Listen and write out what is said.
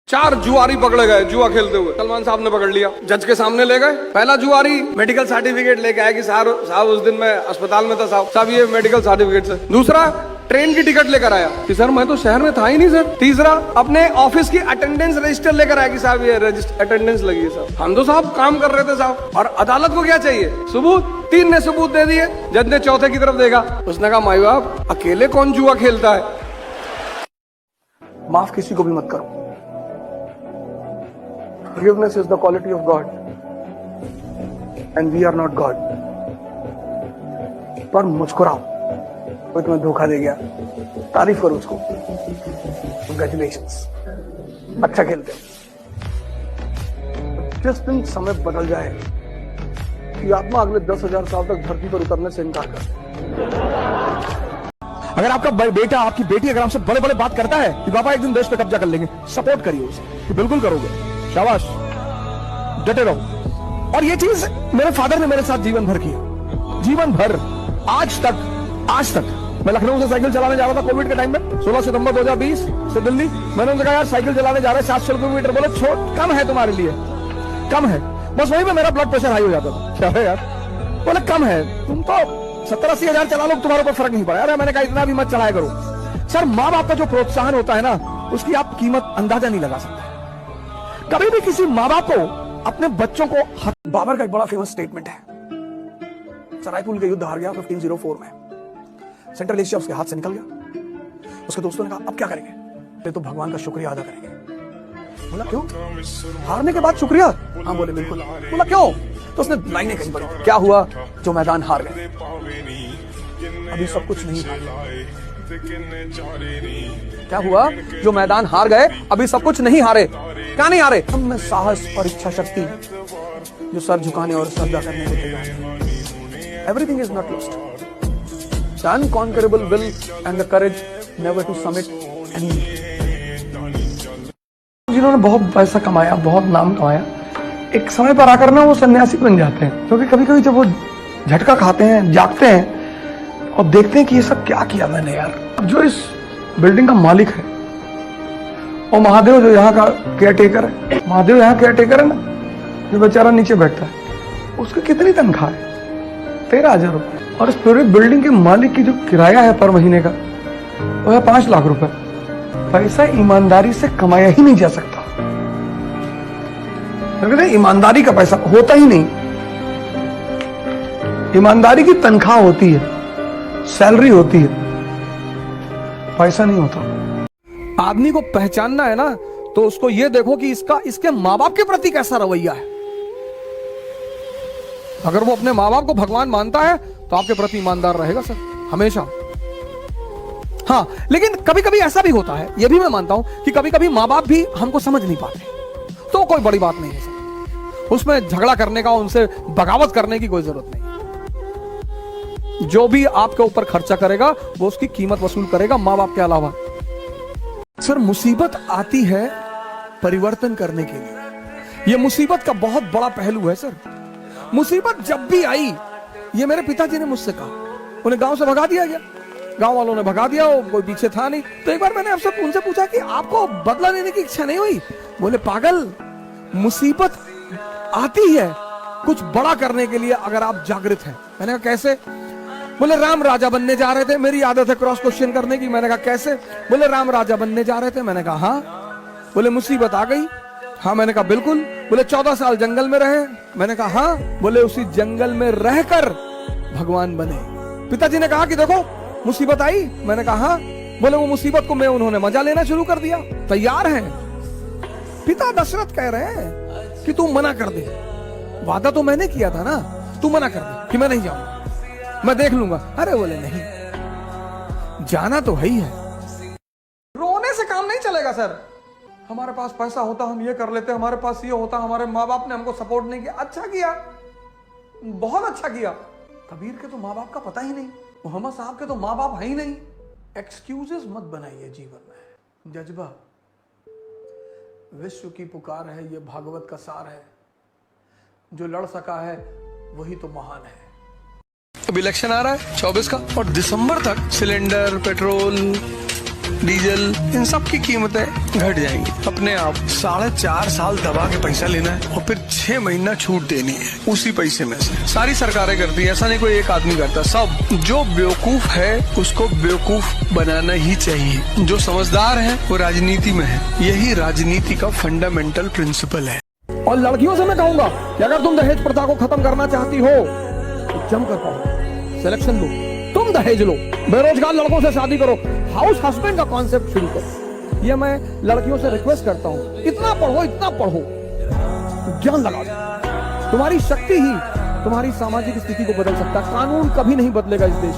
4 जुआरी पकड़े गए जुआ खेलते हुए। सलमान साहब ने पकड़ लिया, जज के सामने ले गए। पहला जुआरी मेडिकल सर्टिफिकेट लेके आया कि साहब उस दिन मैं अस्पताल में था, साहब ये मेडिकल सर्टिफिकेट से। दूसरा ट्रेन की टिकट लेकर आया कि सर मैं तो शहर में था ही नहीं सर। तीसरा अपने ऑफिस की अटेंडेंस रजिस्टर लेकर आया कि साहब ये अटेंडेंस लगी है साहब। हम तो साहब काम कर रहे थे साहब। और अदालत को क्या चाहिए? सबूत। 3 ने सबूत दे दिए। जज ने चौथे की तरफ देखा, उसने कहा माई बाप अकेले कौन जुआ खेलता है। माफ किसी को भी मत करो। Forgiveness is the quality of God, and we are not God. पर मुस्कुराओ, कोई तुम्हें धोखा दे गया, तारीफ करो उसको, Congratulations, अच्छा खेलते हो। जिस दिन समय बदल जाए कि आत्मा अगले 10,000 साल तक धरती पर उतरने से इनकार कर। अगर आपका बेटा आपकी बेटी अगर आपसे बड़े बड़े बात करता है कि पापा एक दिन देश पे कब्जा कर लेंगे, सपोर्ट करिए उसे कि बिल्कुल करोगे, शाबाश, डटे रहो। और ये चीज मेरे फादर ने मेरे साथ जीवन भर की, जीवन भर, आज तक मैं लखनऊ से साइकिल चलाने जा रहा था कोविड के टाइम में, 16 सितंबर 2020 से दिल्ली। मैंने उनसे कहा यार साइकिल चलाने जा रहे हैं 700 किलोमीटर। बोले छोड़, कम है तुम्हारे लिए, कम है। बस वहीं पे मेरा ब्लड प्रेशर हाई हो जाता था। क्या है यार? बोले कम है, तुम तो 70-80 हजार चला लो, तुम्हारे ऊपर फर्क नहीं पड़ा। अरे मैंने कहा इतना भी मत चलाया करो। सर माँ बाप का जो प्रोत्साहन होता है ना, उसकी आप कीमत अंदाजा नहीं लगा सकते। कभी भी किसी माँ बाप को अपने बच्चों को। बाबर का एक बड़ा फेमस स्टेटमेंट है, सरायपुल का युद्ध हार गया 1504 में, सेंट्रल एशिया उसके हाथ से निकल गया। उसके दोस्तों ने कहा अब क्या करेंगे? तो भगवान का शुक्रिया अदा करेंगे। बोला क्यों? हारने के बाद शुक्रिया? हाँ बोले बिल्कुल। बोला क्यों? तो उसने लाइनें कही बड़ी, क्या हुआ जो मैदान हार गए, अभी सब कुछ नहीं हारे। क्या हुआ जो मैदान हार गए, अभी सब कुछ नहीं हारे। क्या नहीं हारे? हम में साहस और इच्छा शक्ति जो सर झुकाने और श्रद्धा करने को तैयार है। Everything is not lost. The unconquerable will and the courage never to submit any. जिन्होंने बहुत पैसा कमाया, बहुत नाम कमाया, एक समय पर आकर ना वो सन्यासी बन जाते हैं। क्योंकि कभी कभी जब वो झटका खाते हैं, जागते हैं और देखते हैं कि ये सब क्या किया मैंने यार। अब जो इस बिल्डिंग का मालिक है और महादेव जो यहाँ का केयर टेकर है, महादेव यहाँ केयर टेकर है ना, जो बेचारा नीचे बैठता है, उसकी कितनी तनख्वाह है? 13,000 रुपए। और इस पूरी बिल्डिंग के मालिक की जो किराया है पर महीने का, वो है 5 लाख रुपए। पैसा ईमानदारी से कमाया ही नहीं जा सकता। ईमानदारी का पैसा होता ही नहीं। ईमानदारी की तनख्वाह होती है, सैलरी होती है, पैसा नहीं होता। आदमी को पहचानना है ना, तो उसको ये देखो कि इसके माँ बाप के प्रति कैसा रवैया है। अगर वो अपने माँ बाप को भगवान मानता है तो आपके प्रति ईमानदार रहेगा सर, हमेशा। हाँ, लेकिन कभी कभी ऐसा भी होता है, ये भी मैं मानता हूं कि कभी कभी माँ बाप भी हमको समझ नहीं पाते, तो कोई बड़ी बात नहीं है सर। उसमें झगड़ा करने का, उनसे बगावत करने की कोई जरूरत नहीं। जो भी आपके ऊपर खर्चा करेगा वो उसकी कीमत वसूल करेगा, माँ बाप के अलावा। सर मुसीबत आती है परिवर्तन करने के लिए। यह मुसीबत का बहुत बड़ा पहलू है सर। मुसीबत जब भी आई, ये मेरे पिताजी ने मुझसे कहा, उन्हें गांव से भगा दिया गया, गांव वालों ने भगा दिया, कोई पीछे था नहीं। तो एक बार मैंने आपसे उनसे पूछा कि आपको बदला लेने की इच्छा नहीं हुई? बोले पागल, मुसीबत आती है कुछ बड़ा करने के लिए अगर आप जागृत हैं। मैंने कहा कैसे? बोले राम राजा बनने जा रहे थे, मेरी आदत है क्रॉस क्वेश्चन करने की। मैंने कहा कैसे? बोले राम राजा बनने जा रहे थे। मैंने कहा हाँ। बोले मुसीबत आ गई? हाँ। मैंने कहा बिल्कुल। बोले 14 साल जंगल में रहे? मैंने कहा हाँ। बोले उसी जंगल में रहकर भगवान बने। पिताजी ने कहा कि देखो मुसीबत आई? मैंने कहा हाँ। बोले वो मुसीबत को मैं उन्होंने मजा लेना शुरू कर दिया। तैयार हैं? पिता दशरथ कह रहे हैं कि तू मना कर दे, वादा तो मैंने किया था ना, तू मना कर दे कि मैं नहीं जाऊंगा, मैं देख लूंगा। अरे बोले नहीं, जाना तो है ही है। रोने से काम नहीं चलेगा सर। हमारे पास पैसा होता हम ये कर लेते, हमारे पास ये होता, हमारे माँ बाप ने हमको सपोर्ट नहीं किया। अच्छा किया, बहुत अच्छा किया। कबीर के तो माँ बाप का पता ही नहीं, मोहम्मद साहब के तो माँ बाप है ही नहीं। एक्सक्यूजेस मत बनाइए जीवन में। जज्बा, विश्व की पुकार है, ये भागवत का सार है। जो लड़ सका है वही तो महान है। अब इलेक्शन आ रहा है 24 का, और दिसंबर तक सिलेंडर, पेट्रोल, डीजल, इन सब की कीमतें घट जाएंगी अपने आप। 4.5 साल दबा के पैसा लेना है और फिर 6 महीना छूट देनी है उसी पैसे में से। सारी सरकारें करती है, ऐसा नहीं कोई एक आदमी करता, सब। जो बेवकूफ है उसको बेवकूफ बनाना ही चाहिए, जो समझदार है वो राजनीति में है। यही राजनीति का फंडामेंटल प्रिंसिपल है। और लड़कियों से मैं कहूंगा कि अगर तुम दहेज प्रथा को खत्म करना चाहती हो तो जम कर पाओ, सिलेक्शन लो, तुम दहेज लो, बेरोजगार लड़कों से शादी करो, हाउस हस्बैंड का कॉन्सेप्ट शुरू करो। ये मैं लड़कियों से रिक्वेस्ट करता हूं, इतना पढ़ो, ज्ञान लगा दो। तुम्हारी शक्ति ही तुम्हारी सामाजिक स्थिति को बदल सकता है। कानून कभी नहीं बदलेगा इस देश।